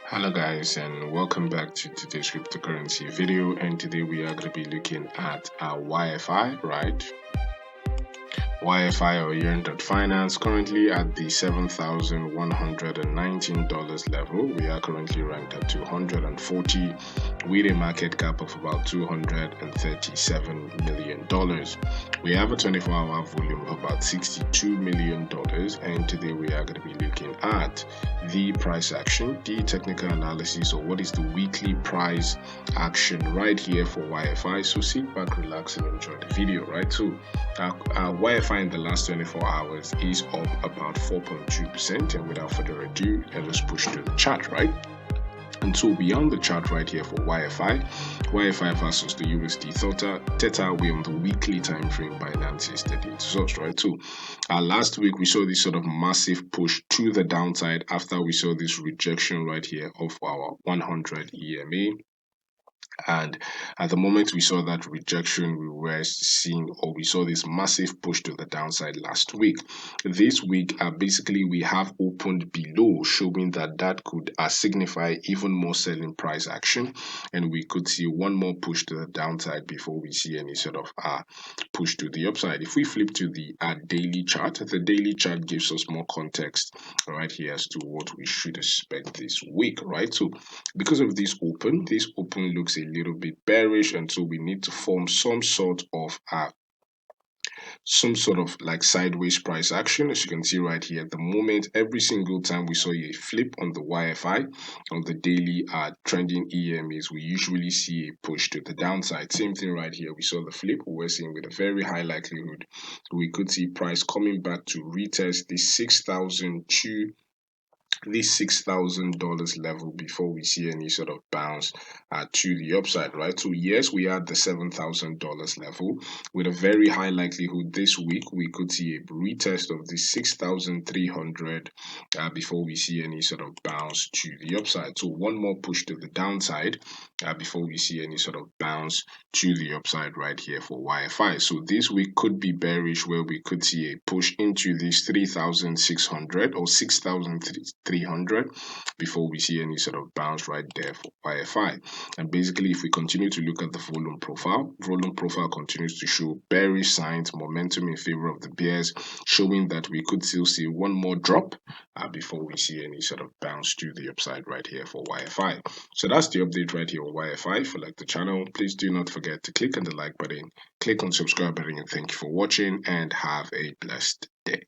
Hello guys, and welcome back to today's cryptocurrency video. And today we are going to be looking at our YFI, right? YFI or YEARN.finance currently at the $7,119 level. We are currently ranked at 240 with a market cap of about $237 million. We have a 24-hour volume of about $62 million, and today we are going to be looking at the price action, the technical analysis, or what is the weekly price action right here for YFI. So sit back, relax, and enjoy the video, right? So our YFI in the last 24 hours is up about 4.2%, and without further ado, let's push to the chart, right? And so beyond the chart right here for YFI versus the USD Theta, we on the weekly time frame Binance is steady to source, right? So last week we saw this sort of massive push to the downside after we saw this rejection right here of our 100 EMA. And at the moment we saw that rejection, we saw this massive push to the downside last week. This week, basically we have opened below, showing that could signify even more selling price action, and we could see one more push to the downside before we see any sort of push to the upside. If we flip to the daily chart, the daily chart gives us more context right here as to what we should expect this week, right? So because of this open looks a little bit bearish, and so we need to form some sort of like sideways price action. As you can see right here, at the moment, every single time we saw a flip on the YFI, on the daily trending EMAs, we usually see a push to the downside. Same thing right here, we saw the flip. We're seeing with a very high likelihood we could see price coming back to retest the $6,000 level before we see any sort of bounce to the upside, right? So yes, we are at the $7,000 level with a very high likelihood this week we could see a retest of the 6,300 before we see any sort of bounce to the upside. So one more push to the downside before we see any sort of bounce to the upside right here for YFI. So this week could be bearish, where we could see a push into this 3,600 or 6,300 before we see any sort of bounce right there for YFI. And basically, if we continue to look at the volume profile continues to show bearish signs, momentum in favor of the bears, showing that we could still see one more drop before we see any sort of bounce to the upside right here for YFI. So that's the update right here on YFI. If you like the channel, please do not forget to click on the like button, click on subscribe button, and thank you for watching, and have a blessed day.